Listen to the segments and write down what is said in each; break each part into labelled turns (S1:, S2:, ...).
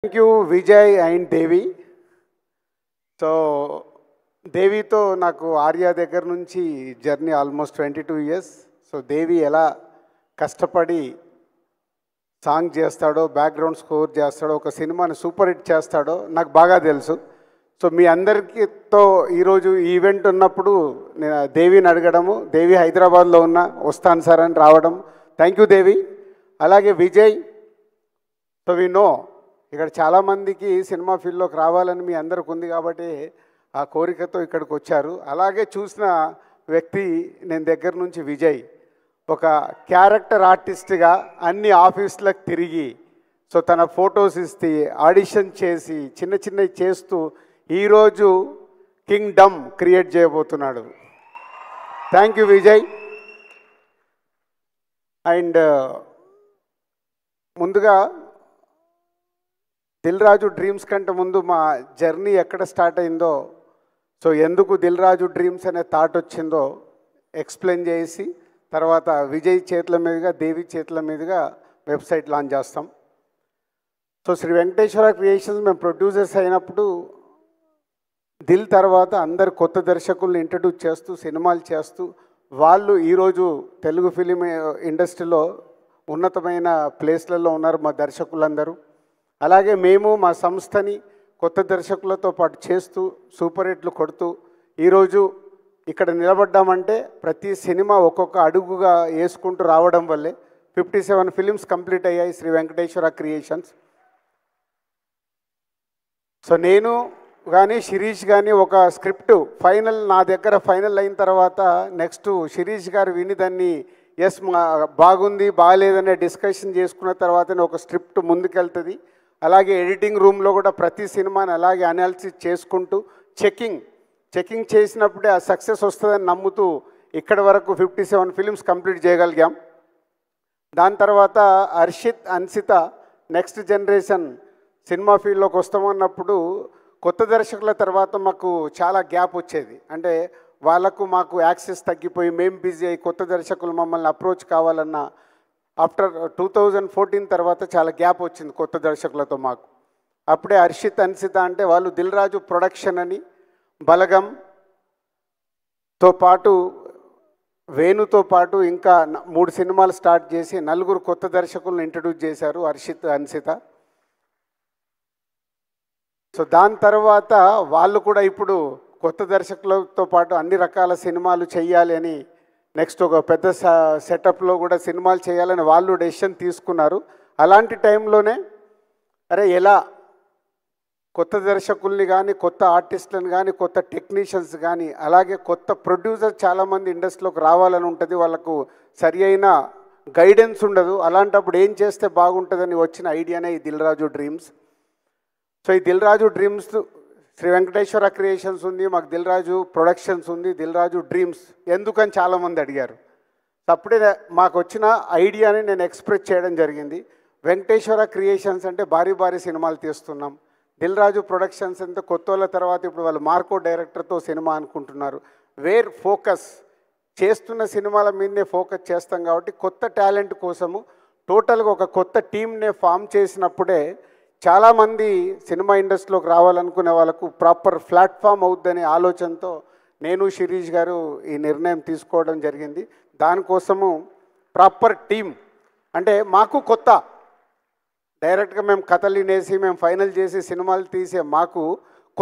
S1: Thank you Vijay and Devi. So దేవితో నాకు ఆర్య దగ్గర నుంచి journey almost 22 years. So Devi ఎలా కష్టపడి సాంగ్ చేస్తాడో, బ్యాక్గ్రౌండ్ స్కోర్ చేస్తాడో, ఒక సినిమాని సూపర్ హిట్ చేస్తాడో నాకు బాగా తెలుసు. సో మీ అందరికీతో ఈరోజు ఈవెంట్ ఉన్నప్పుడు నేను దేవిని అడగడము, దేవి హైదరాబాద్లో వస్తాను సార్ అని రావడం. థ్యాంక్ యూ దేవి. అలాగే విజయ్. సో వి నో ఇక్కడ చాలామందికి సినిమా ఫీల్డ్లోకి రావాలని మీ అందరికి ఉంది కాబట్టి ఆ కోరికతో ఇక్కడికి వచ్చారు. అలాగే చూసిన వ్యక్తి నేను దగ్గర నుంచి విజయ్ ఒక క్యారెక్టర్ ఆర్టిస్ట్గా అన్ని ఆఫీసులకు తిరిగి సో తన ఫొటోస్ ఇస్తే ఆడిషన్ చేసి చిన్న చిన్నవి చేస్తూ ఈరోజు కింగ్డమ్ క్రియేట్ చేయబోతున్నాడు. Thank you Vijay. అండ్ ముందుగా దిల్ రాజు డ్రీమ్స్ కంటే ముందు మా జర్నీ ఎక్కడ స్టార్ట్ అయిందో, సో ఎందుకు దిల్ రాజు డ్రీమ్స్ అనే థాట్ వచ్చిందో ఎక్స్ప్లెయిన్ చేసి తర్వాత విజయ్ చేతుల మీదుగా, దేవి చేతుల మీదుగా వెబ్సైట్ లాంచ్ చేస్తాం. సో శ్రీ వెంకటేశ్వర క్రియేషన్స్ మేము ప్రొడ్యూసర్స్ అయినప్పుడు దిల్ తర్వాత అందరు కొత్త దర్శకుల్ని ఇంట్రడ్యూస్ చేస్తూ సినిమాలు చేస్తూ వాళ్ళు ఈరోజు తెలుగు ఫిలిం ఇండస్ట్రీలో ఉన్నతమైన ప్లేస్లలో ఉన్నారు మా దర్శకులందరూ. అలాగే మేము మా సంస్థని కొత్త దర్శకులతో పాటు చేస్తూ సూపర్ హిట్లు కొడుతూ ఈరోజు ఇక్కడ నిలబడ్డామంటే ప్రతి సినిమా ఒక్కొక్క అడుగుగా వేసుకుంటూ రావడం వల్లే 57 ఫిలిమ్స్ కంప్లీట్ అయ్యాయి శ్రీ వెంకటేశ్వర క్రియేషన్స్. సో నేను కానీ శిరీష్ కానీ ఒక స్క్రిప్ట్ ఫైనల్ నా దగ్గర ఫైనల్ అయిన తర్వాత నెక్స్ట్ శిరీష్ గారు విని దాన్ని ఎస్ బాగుంది బాగాలేదనే డిస్కషన్ చేసుకున్న తర్వాతనే ఒక స్క్రిప్ట్ ముందుకెళ్తుంది. అలాగే ఎడిటింగ్ రూమ్లో కూడా ప్రతి సినిమాని అలాగే అనాలిసిస్ చేసుకుంటూ చెకింగ్ చేసినప్పుడే ఆ సక్సెస్ వస్తుందని నమ్ముతూ ఇక్కడి వరకు 57 ఫిలిమ్స్ కంప్లీట్ చేయగలిగాం. దాని తర్వాత Harshith, Ansitha next generation cinema ఫీల్డ్లోకి వస్తామన్నప్పుడు కొత్త దర్శకుల తర్వాత మాకు చాలా గ్యాప్ వచ్చేది. అంటే వాళ్ళకు మాకు యాక్సెస్ తగ్గిపోయి మేము బిజీ అయ్యి కొత్త దర్శకులు మమ్మల్ని అప్రోచ్ కావాలన్న ఆఫ్టర్ 2014 తర్వాత చాలా గ్యాప్ వచ్చింది కొత్త దర్శకులతో మాకు. అప్పుడే హర్షిత్, అన్సిత అంటే వాళ్ళు దిల్ రాజు ప్రొడక్షన్ అని బలగంతో పాటు వేణుతో పాటు ఇంకా 3 సినిమాలు స్టార్ట్ చేసి 4 కొత్త దర్శకులను ఇంట్రడ్యూస్ చేశారు హర్షిత్, అన్సిత. సో దాని తర్వాత వాళ్ళు కూడా ఇప్పుడు కొత్త దర్శకులతో పాటు అన్ని రకాల సినిమాలు చేయాలి అని నెక్స్ట్ ఒక పెద్ద సెటప్లో కూడా సినిమాలు చేయాలని వాళ్ళు డెసిషన్ తీసుకున్నారు. అలాంటి టైంలోనే ఎలా కొత్త దర్శకుల్ని కానీ, కొత్త ఆర్టిస్టులను కానీ, కొత్త టెక్నీషియన్స్ కానీ, అలాగే కొత్త ప్రొడ్యూసర్ చాలామంది ఇండస్ట్రీలోకి రావాలని ఉంటుంది. వాళ్ళకు సరి అయిన గైడెన్స్ ఉండదు. అలాంటప్పుడు ఏం చేస్తే బాగుంటుందని వచ్చిన ఐడియానే ఈ దిల్ రాజు డ్రీమ్స్. సో ఈ దిల్ రాజు డ్రీమ్స్ శ్రీ వెంకటేశ్వర క్రియేషన్స్ ఉంది, మాకు దిల్ రాజు ప్రొడక్షన్స్ ఉంది, దిల్ రాజు డ్రీమ్స్ ఎందుకని చాలామంది అడిగారు. అప్పుడే మాకు వచ్చిన ఐడియాని నేను ఎక్స్ప్రెస్ చేయడం జరిగింది. వెంకటేశ్వర క్రియేషన్స్ అంటే భారీ సినిమాలు తీస్తున్నాం, దిల్ రాజు ప్రొడక్షన్స్ అంటే కొత్త వాళ్ళ తర్వాత ఇప్పుడు వాళ్ళు మార్కో డైరెక్టర్తో సినిమా అనుకుంటున్నారు. వేర్ ఫోకస్ చేస్తున్న సినిమాల మీదనే ఫోకస్ చేస్తాం కాబట్టి కొత్త టాలెంట్ కోసము టోటల్గా ఒక కొత్త టీంనే ఫామ్ చేసినప్పుడే చాలామంది సినిమా ఇండస్ట్రీలోకి రావాలనుకునే వాళ్ళకు ప్రాపర్ ప్లాట్ఫామ్ అవుద్దనే ఆలోచనతో నేను శిరీష్ గారు ఈ నిర్ణయం తీసుకోవడం జరిగింది. దానికోసము ప్రాపర్ టీం అంటే మాకు కొత్త డైరెక్ట్గా మేము కథలు వినేసి మేము ఫైనల్ చేసి సినిమాలు తీసే మాకు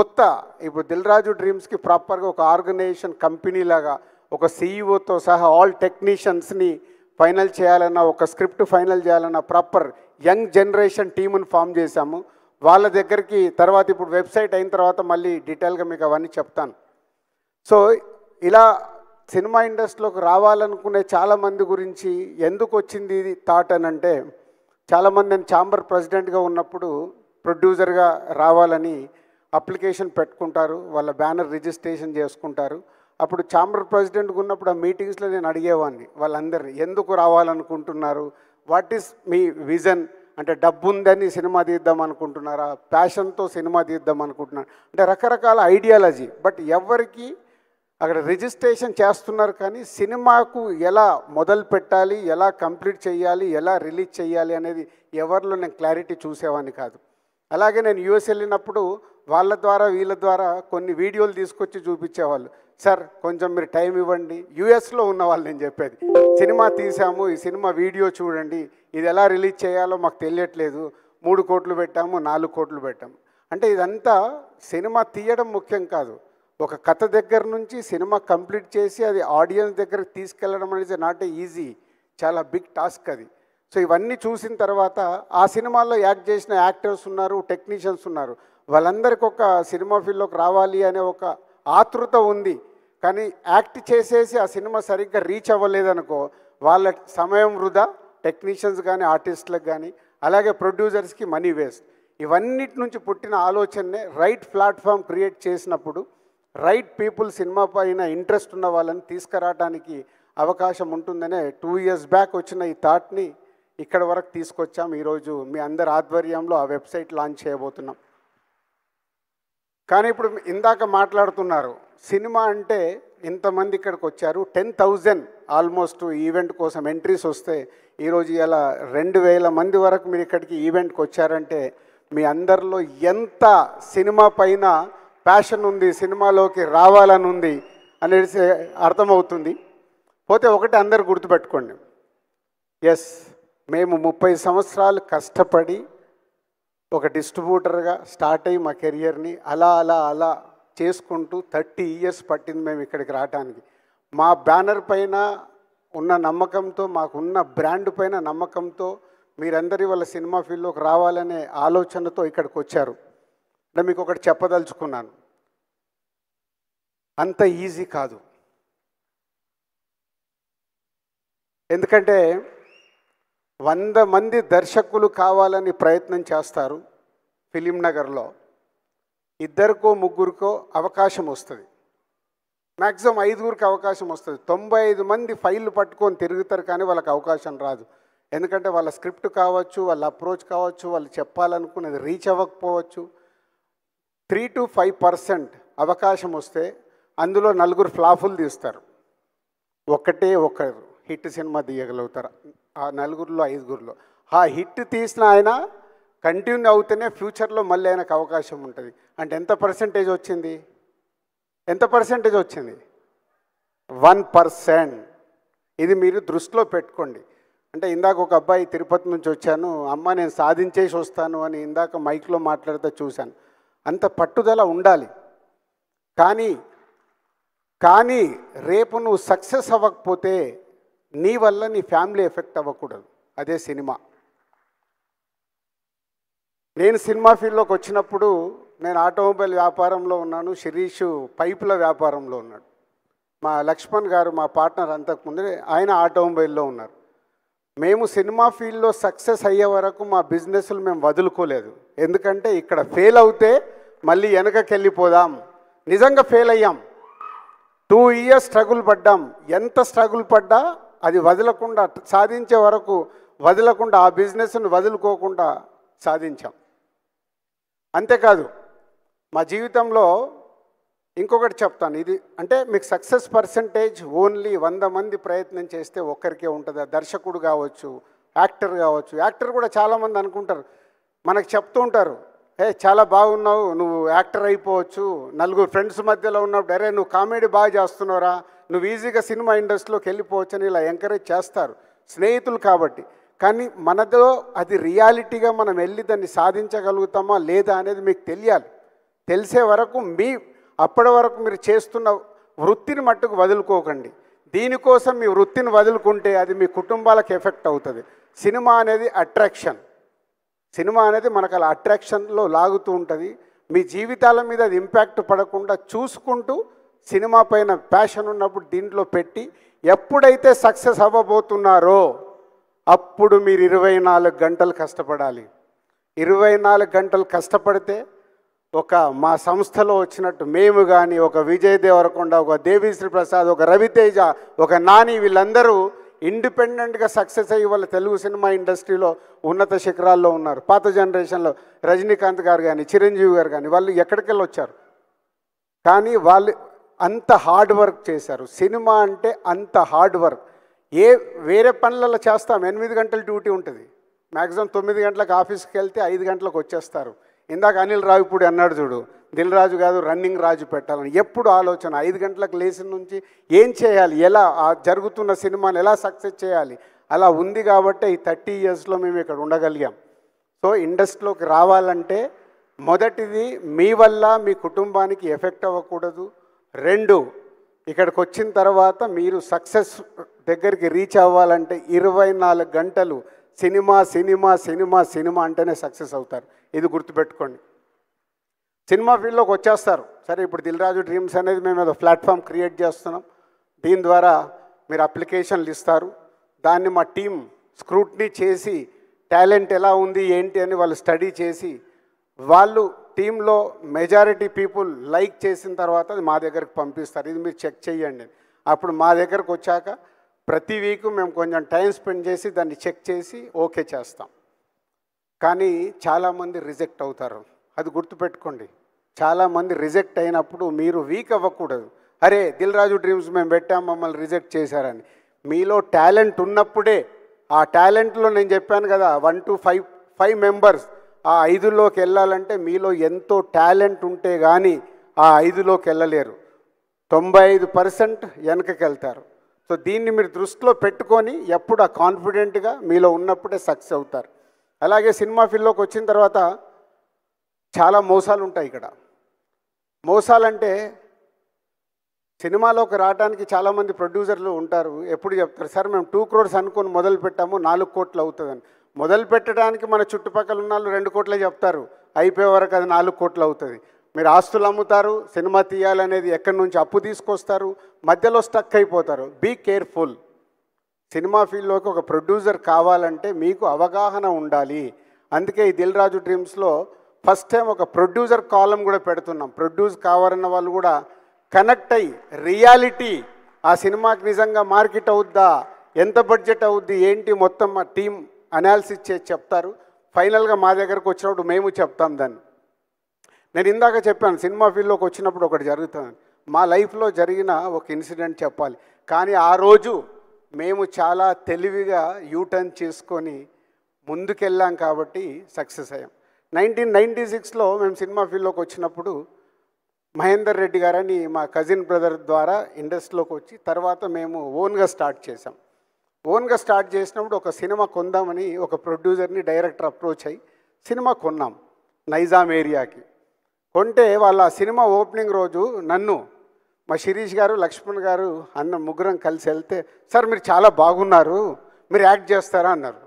S1: కొత్త ఇప్పుడు దిల్ రాజు డ్రీమ్స్కి ప్రాపర్గా ఒక ఆర్గనైజేషన్ కంపెనీ లాగా ఒక సీఈఓతో సహా ఆల్ టెక్నీషియన్స్ని ఫైనల్ చేయాలన్న, ఒక స్క్రిప్ట్ ఫైనల్ చేయాలన్న ప్రాపర్ యంగ్ జనరేషన్ టీముని ఫామ్ చేశాము. వాళ్ళ దగ్గరికి తర్వాత ఇప్పుడు వెబ్సైట్ అయిన తర్వాత మళ్ళీ డీటెయిల్గా మీకు అవన్నీ చెప్తాను. సో ఇలా సినిమా ఇండస్ట్రీలోకి రావాలనుకునే చాలామంది గురించి ఎందుకు వచ్చింది ఇది థాట్ అని అంటే, చాలామంది నేను ఛాంబర్ ప్రెసిడెంట్గా ఉన్నప్పుడు ప్రొడ్యూసర్గా రావాలని అప్లికేషన్ పెట్టుకుంటారు, వాళ్ళ బ్యానర్ రిజిస్ట్రేషన్ చేసుకుంటారు. అప్పుడు ఛాంబర్ ప్రెసిడెంట్గా ఉన్నప్పుడు ఆ మీటింగ్స్లో నేను అడిగేవాడిని వాళ్ళందరినీ, ఎందుకు రావాలనుకుంటున్నారు, వాట్ ఈస్ మీ విజన్, అంటే డబ్బు ఉందని సినిమా తీద్దాం అనుకుంటున్నారా, ప్యాషన్తో సినిమా తీద్దాం అనుకుంటున్నారు అంటే రకరకాల ఐడియాలజీ. బట్ ఎవరికి అక్కడ రిజిస్ట్రేషన్ చేస్తున్నారు కానీ సినిమాకు ఎలా మొదలు పెట్టాలి, ఎలా కంప్లీట్ చేయాలి, ఎలా రిలీజ్ చేయాలి అనేది ఎవరిలో నేను క్లారిటీ చూసేవాడిని కాదు. అలాగే నేను యూఎస్ వెళ్ళినప్పుడు వాళ్ళ ద్వారా వీళ్ళ ద్వారా కొన్ని వీడియోలు తీసుకొచ్చి చూపించేవాళ్ళు. సార్ కొంచెం మీరు టైం ఇవ్వండి. యూఎస్లో ఉన్న వాళ్ళు నేను చెప్పేది, సినిమా తీసాము, ఈ సినిమా వీడియో చూడండి, ఇది ఎలా రిలీజ్ చేయాలో మాకు తెలియట్లేదు, 3 కోట్లు పెట్టాము, 4 కోట్లు పెట్టాము. అంటే ఇదంతా సినిమా తీయడం ముఖ్యం కాదు, ఒక కథ దగ్గర నుంచి సినిమా కంప్లీట్ చేసి అది ఆడియన్స్ దగ్గరికి తీసుకెళ్ళడం అనేది నాట్ ఈజీ, చాలా బిగ్ టాస్క్ అది. సో ఇవన్నీ చూసిన తర్వాత ఆ సినిమాల్లో యాక్ట్ చేసిన యాక్టర్స్ ఉన్నారు, టెక్నీషియన్స్ ఉన్నారు, వాళ్ళందరికీ ఒక సినిమా ఫీల్డ్లోకి రావాలి అనే ఒక ఆతృత ఉంది. కానీ యాక్ట్ చేసేసి ఆ సినిమా సరిగ్గా రీచ్ అవ్వలేదనుకో వాళ్ళ సమయం వృధా, టెక్నీషియన్స్ కానీ ఆర్టిస్టులకు కానీ, అలాగే ప్రొడ్యూసర్స్కి మనీ వేస్ట్. ఇవన్నిటి నుంచి పుట్టిన ఆలోచననే రైట్ ప్లాట్ఫామ్ క్రియేట్ చేసినప్పుడు రైట్ పీపుల్ సినిమా పైన ఇంట్రెస్ట్ ఉన్న వాళ్ళని తీసుకురావడానికి అవకాశం ఉంటుందనే 2 years బ్యాక్ వచ్చిన ఈ థాట్ని ఇక్కడ వరకు తీసుకొచ్చాం. ఈరోజు మీ అందరి ఆధ్వర్యంలో ఆ వెబ్సైట్ లాంచ్ చేయబోతున్నాం. కానీ ఇప్పుడు ఇందాక మాట్లాడుతున్నారు, సినిమా అంటే ఇంతమంది ఇక్కడికి వచ్చారు, 10,000 ఆల్మోస్ట్ ఈవెంట్ కోసం ఎంట్రీస్ వస్తే ఈరోజు ఇలా 2,000 మంది వరకు మీరు ఇక్కడికి ఈవెంట్కి వచ్చారంటే మీ అందరిలో ఎంత సినిమా పైన ప్యాషన్ ఉంది, సినిమాలోకి రావాలని ఉంది అనేది అర్థమవుతుంది. పోతే ఒకటి అందరు గుర్తుపెట్టుకోండి, ఎస్ మేము 30 సంవత్సరాలు కష్టపడి ఒక డిస్ట్రిబ్యూటర్గా స్టార్ట్ అయ్యి మా కెరియర్ని అలా అలా అలా చేసుకుంటూ 30 years పట్టింది మేము ఇక్కడికి రావడానికి. మా బ్యానర్ పైన ఉన్న నమ్మకంతో, మాకున్న బ్రాండ్ పైన నమ్మకంతో మీరందరి వాళ్ళ సినిమా ఫీల్డ్లోకి రావాలనే ఆలోచనతో ఇక్కడికి వచ్చారు. అంటే మీకు ఒకటి చెప్పదలుచుకున్నాను, అంత ఈజీ కాదు. ఎందుకంటే 100 మంది దర్శకులు కావాలని ప్రయత్నం చేస్తారు. ఫిలిం నగర్లో 2కో 3కో అవకాశం వస్తుంది, మ్యాక్సిమం 5గురికి అవకాశం వస్తుంది. 95 మంది ఫైళ్ళు పట్టుకొని తిరుగుతారు, కానీ వాళ్ళకి అవకాశం రాదు. ఎందుకంటే వాళ్ళ స్క్రిప్ట్ కావచ్చు, వాళ్ళ అప్రోచ్ కావచ్చు, వాళ్ళు చెప్పాలనుకున్నది రీచ్ అవ్వకపోవచ్చు. 3 to 5% అవకాశం వస్తే అందులో 4 ఫ్లాపులు తీస్తారు, ఒకరు హిట్ సినిమా తీయగలుగుతారు. ఆ 4గురిలో 5గురిలో ఆ హిట్ తీసిన ఆయన కంటిన్యూ అవుతేనే ఫ్యూచర్లో మళ్ళీ ఆయనకు అవకాశం ఉంటుంది. అంటే ఎంత పర్సెంటేజ్ వచ్చింది? 1%. ఇది మీరు దృష్టిలో పెట్టుకోండి. అంటే ఇందాక ఒక అబ్బాయి తిరుపతి నుంచి వచ్చాను, అమ్మ నేను సాధించేసి వస్తాను అని ఇందాక మైక్లో మాట్లాడితే చూశాను. అంత పట్టుదల ఉండాలి. కానీ రేపు నువ్వు సక్సెస్ అవ్వకపోతే నీ వల్ల నీ ఫ్యామిలీ ఎఫెక్ట్ అవ్వకూడదు. అదే సినిమా. నేను సినిమా ఫీల్డ్లోకి వచ్చినప్పుడు నేను ఆటోమొబైల్ వ్యాపారంలో ఉన్నాను, శిరీష్ పైపుల వ్యాపారంలో ఉన్నాడు. మా లక్ష్మణ్ గారు మా పార్ట్నర్ అంతకుముందు ఆయన ఆటోమొబైల్లో ఉన్నారు. మేము సినిమా ఫీల్డ్లో సక్సెస్ అయ్యే వరకు మా బిజినెస్లు మేము వదులుకోలేదు. ఎందుకంటే ఇక్కడ ఫెయిల్ అవుతే మళ్ళీ వెనకకి వెళ్ళిపోదాం. నిజంగా ఫెయిల్ అయ్యాం, 2 years స్ట్రగుల్ పడ్డాం. ఎంత స్ట్రగుల్ పడ్డా అది వదలకుండా, సాధించే వరకు వదలకుండా, ఆ బిజినెస్ను వదులుకోకుండా సాధించాం. అంతేకాదు మా జీవితంలో ఇంకొకటి చెప్తాను, ఇది అంటే మీకు సక్సెస్ పర్సంటేజ్ ఓన్లీ 100 మంది ప్రయత్నం చేస్తే ఒక్కరికే ఉంటుంది. దర్శకుడు కావచ్చు, యాక్టర్ కావచ్చు. యాక్టర్ కూడా చాలామంది అనుకుంటారు, మనకు చెప్తూ ఉంటారు, చాలా బాగున్నావు, నువ్వు యాక్టర్ అయిపోవచ్చు. 4 ఫ్రెండ్స్ మధ్యలో ఉన్నప్పుడు అరే నువ్వు కామెడీ బాగా చేస్తున్నావురా, నువ్వు ఈజీగా సినిమా ఇండస్ట్రీలోకి వెళ్ళిపోవచ్చు అని ఇలా ఎంకరేజ్ చేస్తారు స్నేహితులు కాబట్టి. కానీ మనతో అది రియాలిటీగా మనం వెళ్ళి దాన్ని సాధించగలుగుతామా లేదా అనేది మీకు తెలియాలి. తెలిసే వరకు అప్పటి వరకు మీరు చేస్తున్న వృత్తిని మట్టుకు వదులుకోకండి. దీనికోసం మీ వృత్తిని వదులుకుంటే అది మీ కుటుంబాలకు ఎఫెక్ట్ అవుతుంది. సినిమా అనేది అట్రాక్షన్, సినిమా అనేది మనకు అలా అట్రాక్షన్లో లాగుతూ ఉంటుంది. మీ జీవితాల మీద అది ఇంపాక్ట్ పడకుండా చూసుకుంటూ సినిమా పైన ప్యాషన్ ఉన్నప్పుడు దీంట్లో పెట్టి ఎప్పుడైతే సక్సెస్ అవ్వబోతున్నారో అప్పుడు మీరు 24 గంటలు కష్టపడాలి. 24 గంటలు కష్టపడితే ఒక మా సంస్థలో వచ్చినట్టు మేము కానీ, ఒక విజయ్ దేవరకొండ, ఒక దేవిశ్రీ ప్రసాద్, ఒక రవితేజ, ఒక నాని, వీళ్ళందరూ ఇండిపెండెంట్గా సక్సెస్ అయ్యి వాళ్ళ తెలుగు సినిమా ఇండస్ట్రీలో ఉన్నత శిఖరాల్లో ఉన్నారు. పాత జనరేషన్లో రజనీకాంత్ గారు కానీ, చిరంజీవి గారు కానీ, వాళ్ళు ఎక్కడికెళ్ళి వచ్చారు. కానీ వాళ్ళు అంత హార్డ్ వర్క్ చేశారు. సినిమా అంటే అంత హార్డ్ వర్క్. వేరే పనులలో చేస్తాం, 8 గంటల డ్యూటీ ఉంటుంది, మ్యాక్సిమం 9 గంటలకు ఆఫీస్కి వెళ్తే 5 గంటలకు వచ్చేస్తారు. ఇందాక అనిల్ రావిపూడి అన్నాడు చూడు, దిల్ రాజు కాదు రన్నింగ్ రాజు పెట్టాలని. ఎప్పుడు ఆలోచన 5 గంటలకు లేచిన నుంచి ఏం చేయాలి, ఎలా ఆ జరుగుతున్న సినిమాని ఎలా సక్సెస్ చేయాలి, అలా ఉంది కాబట్టి ఈ 30 ఇయర్స్లో మేము ఇక్కడ ఉండగలిగాం. సో ఇండస్ట్రీలోకి రావాలంటే మొదటిది మీ వల్ల మీ కుటుంబానికి ఎఫెక్ట్ అవ్వకూడదు. 2, ఇక్కడికి వచ్చిన తర్వాత మీరు సక్సెస్ దగ్గరికి రీచ్ అవ్వాలంటే 24 గంటలు సినిమా సినిమా సినిమా సినిమా అంటేనే సక్సెస్ అవుతారు. ఇది గుర్తుపెట్టుకోండి. సినిమా ఫీల్డ్లోకి వచ్చేస్తారు. సరే, ఇప్పుడు దిల్ రాజు డ్రీమ్స్ అనేది మేము ఏదో ప్లాట్ఫామ్ క్రియేట్ చేస్తున్నాం. దీని ద్వారా మీరు అప్లికేషన్లు ఇస్తారు. దాన్ని మా టీం స్క్రూట్నీ చేసి టాలెంట్ ఎలా ఉంది ఏంటి అని వాళ్ళు స్టడీ చేసి వాళ్ళు టీంలో మెజారిటీ పీపుల్ లైక్ చేసిన తర్వాత అది మా దగ్గరకు పంపిస్తారు. ఇది మీరు చెక్ చేయండి. అప్పుడు మా దగ్గరకు వచ్చాక ప్రతి వీక్ మేము కొంచెం టైం స్పెండ్ చేసి దాన్ని చెక్ చేసి ఓకే చేస్తాం. కానీ చాలామంది రిజెక్ట్ అవుతారు. అది గుర్తుపెట్టుకోండి. చాలామంది రిజెక్ట్ అయినప్పుడు మీరు వీక్ అవ్వకూడదు. అరే దిల్ రాజు డ్రీమ్స్ మేము పెట్టాం మమ్మల్ని రిజెక్ట్ చేశారని. మీలో టాలెంట్ ఉన్నప్పుడే ఆ టాలెంట్లో నేను చెప్పాను కదా 1 to 5 మెంబర్స్ ఆ 5లోకి వెళ్ళాలంటే మీలో ఎంతో టాలెంట్ ఉంటే కానీ ఆ 5లోకి వెళ్ళలేరు. 95% వెనకకి వెళ్తారు. సో దీన్ని మీరు దృష్టిలో పెట్టుకొని ఎప్పుడు ఆ కాన్ఫిడెంట్గా మీలో ఉన్నప్పుడే సక్సెస్ అవుతారు. అలాగే సినిమా ఫీల్డ్లోకి వచ్చిన తర్వాత చాలా మోసాలు ఉంటాయి. ఇక్కడ మోసాలంటే సినిమాలోకి రావడానికి చాలామంది ప్రొడ్యూసర్లు ఉంటారు. ఎప్పుడు చెప్తారు, సార్ మేము 2 crores అనుకొని మొదలు పెట్టాము 4 కోట్లు అవుతుందని. మొదలు పెట్టడానికి మన చుట్టుపక్కల ఉన్న వాళ్ళు 2 కోట్లే చెప్తారు, అయిపోయే వరకు అది 4 కోట్లు అవుతుంది. మీరు ఆస్తులు అమ్ముతారు, సినిమా తీయాలనేది ఎక్కడి నుంచి అప్పు తీసుకొస్తారు, మధ్యలో స్టక్ అయిపోతారు. Be careful. సినిమా ఫీల్డ్లోకి ఒక ప్రొడ్యూసర్ కావాలంటే మీకు అవగాహన ఉండాలి. అందుకే ఈ దిల్ రాజు డ్రీమ్స్లో ఫస్ట్ టైం ఒక ప్రొడ్యూసర్ కాలం కూడా పెడుతున్నాం. ప్రొడ్యూస్ కావాలన్న వాళ్ళు కూడా కనెక్ట్ అయ్యి రియాలిటీ ఆ సినిమాకి నిజంగా మార్కెట్ అవుద్దా, ఎంత బడ్జెట్ అవుద్ది ఏంటి మొత్తం మా టీం అనాలిసిస్ చేసి చెప్తారు. ఫైనల్గా మా దగ్గరకు వచ్చినప్పుడు మేము చెప్తాం దాన్ని. నేను ఇందాక చెప్పాను సినిమా ఫీల్డ్లోకి వచ్చినప్పుడు ఒకటి జరుగుతుంది. మా లైఫ్లో జరిగిన ఒక ఇన్సిడెంట్ చెప్పాలి. కానీ ఆ రోజు మేము చాలా తెలివిగా యూటర్న్ చేసుకొని ముందుకెళ్ళాం కాబట్టి సక్సెస్ అయ్యాం. 1996లో మేము సినిమా ఫీల్డ్లోకి వచ్చినప్పుడు మహేందర్ రెడ్డి గారని మా కజిన్ బ్రదర్ ద్వారా ఇండస్ట్రీలోకి వచ్చి తర్వాత మేము ఓన్గా స్టార్ట్ చేసాం. ఓన్గా స్టార్ట్ చేసినప్పుడు ఒక సినిమా కొందామని ఒక ప్రొడ్యూసర్ని డైరెక్టర్ అప్రోచ్ అయ్యి సినిమా కొన్నాం నైజాం ఏరియాకి. కొంటే వాళ్ళ సినిమా ఓపెనింగ్ రోజు నన్ను మా శిరీష్ గారు లక్ష్మణ్ గారు అన్న ముగ్గురం కలిసి వెళ్తే, సార్ మీరు చాలా బాగున్నారు, మీరు యాక్ట్ చేస్తారా అన్నారు.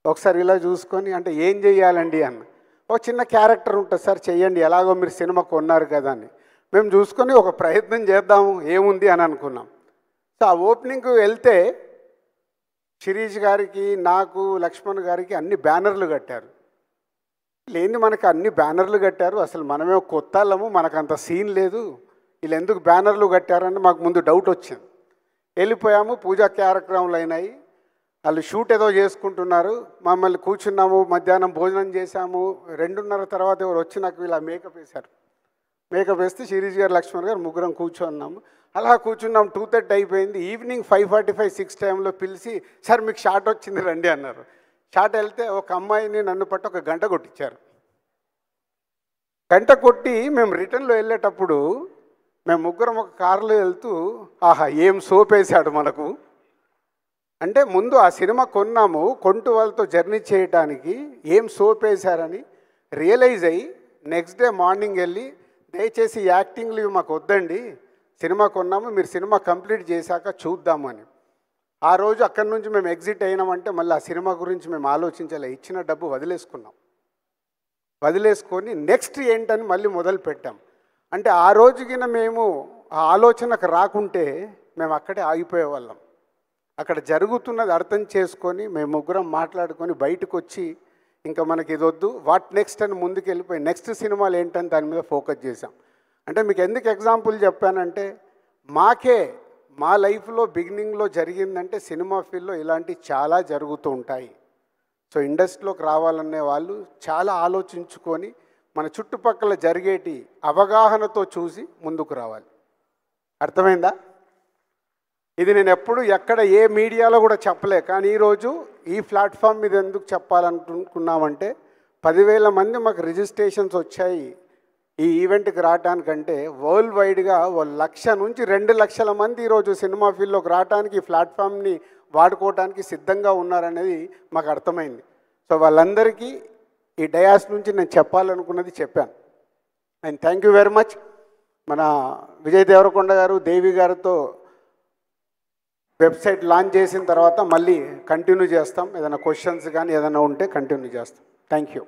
S1: ఒకసారి ఇలా చూసుకొని అంటే ఏం చెయ్యాలండి అన్న. ఒక చిన్న క్యారెక్టర్ ఉంటుంది సార్, చెయ్యండి, ఎలాగో మీరు సినిమా కొన్నారు కదా అని. మేము చూసుకొని ఒక ప్రయత్నం చేద్దాము ఏముంది అని అనుకున్నాం. సో ఆ ఓపెనింగ్కి వెళ్తే శిరీష్ గారికి నాకు లక్ష్మణ్ గారికి అన్ని బ్యానర్లు కట్టారు. లేని మనకు అన్ని బ్యానర్లు కట్టారు, అసలు మనమే కొత్త వాళ్ళము, మనకు అంత సీన్ లేదు, వీళ్ళు ఎందుకు బ్యానర్లు కట్టారని మాకు ముందు డౌట్ వచ్చింది. వెళ్ళిపోయాము, పూజా కార్యక్రమాలు అయినాయి, వాళ్ళు షూట్ ఏదో చేసుకుంటున్నారు, మమ్మల్ని కూర్చున్నాము, మధ్యాహ్నం భోజనం చేశాము. 2:30 తర్వాత ఎవరు వచ్చి నాకు ఇలా మేకప్ వేశారు. మేకప్ వేస్తే శిరీష్ గారు లక్ష్మణ్ గారు ముగ్గురం కూర్చున్నాము. అలా కూర్చున్నాం. 2:30 అయిపోయింది. ఈవినింగ్ 5:45-6 టైంలో పిలిచి, సార్ మీకు షాట్ వచ్చింది రండి అన్నారు. షాట్ వెళ్తే ఒక అమ్మాయిని నన్ను పట్టి 1 గంట కొట్టించారు. గంట కొట్టి మేము రిటర్న్లో వెళ్ళేటప్పుడు మేము ముగ్గురం ఒక కారులో వెళ్తూ, ఆహా ఏం సోప్ వేసాడు మనకు అంటే, ముందు ఆ సినిమా కొన్నాము, కొంటూ వాళ్ళతో జర్నీ చేయడానికి ఏం సోప్ వేశారని రియలైజ్ అయ్యి నెక్స్ట్ డే మార్నింగ్ వెళ్ళి, దయచేసి యాక్టింగ్లు ఇవి మాకు వద్దండి, సినిమా కొన్నాము, మీరు సినిమా కంప్లీట్ చేశాక చూద్దాము అని. ఆ రోజు అక్కడి నుంచి మేము ఎగ్జిట్ అయినామంటే మళ్ళీ ఆ సినిమా గురించి మేము ఆలోచించాలి. ఇచ్చిన డబ్బు వదిలేసుకున్నాం. వదిలేసుకొని నెక్స్ట్ ఏంటని మళ్ళీ మొదలు పెట్టాం. అంటే ఆ రోజుకిన మేము ఆ ఆలోచనకు రాకుంటే మేము అక్కడే ఆగిపోయేవాళ్ళం. అక్కడ జరుగుతున్నది అర్థం చేసుకొని మేము ముగ్గురం మాట్లాడుకొని బయటకు వచ్చి, ఇంకా మనకి ఇది వద్దు, వాట్ నెక్స్ట్ అని ముందుకు వెళ్ళిపోయి నెక్స్ట్ సినిమాలు ఏంటని దాని మీద ఫోకస్ చేశాం. అంటే మీకు ఎందుకు ఎగ్జాంపుల్ చెప్పానంటే, మా లైఫ్లో బిగినింగ్లో జరిగిందంటే సినిమా ఫీల్డ్లో ఇలాంటివి చాలా జరుగుతూ ఉంటాయి. సో ఇండస్ట్రీలోకి రావాలనే వాళ్ళు చాలా ఆలోచించుకొని మన చుట్టుపక్కల జరిగేటి అవగాహనతో చూసి ముందుకు రావాలి. అర్థమైందా? ఇది నేను ఎప్పుడు ఎక్కడ ఏ మీడియాలో కూడా చెప్పలే, కానీ ఈరోజు ఈ ప్లాట్ఫామ్ మీద ఎందుకు చెప్పాలనుకున్నామంటే, 10,000 మంది మాకు రిజిస్ట్రేషన్స్ వచ్చాయి ఈ ఈవెంట్కి రావడానికంటే వరల్డ్ వైడ్గా 1,00,000 నుంచి 2,00,000 మంది ఈరోజు సినిమా ఫీల్డ్లోకి రావడానికి ఈ ప్లాట్ఫామ్ని వాడుకోవడానికి సిద్ధంగా ఉన్నారనేది మాకు అర్థమైంది. సో వాళ్ళందరికీ ఈ డయాస్ నుంచి నేను చెప్పాలనుకున్నది చెప్పాను. And thank you very much. మన విజయ్ దేవరకొండ గారు దేవి గారితో వెబ్సైట్ లాంచ్ చేసిన తర్వాత మళ్ళీ కంటిన్యూ చేస్తాం. ఏదైనా క్వశ్చన్స్ కానీ ఏదైనా ఉంటే కంటిన్యూ చేస్తాం. Thank you.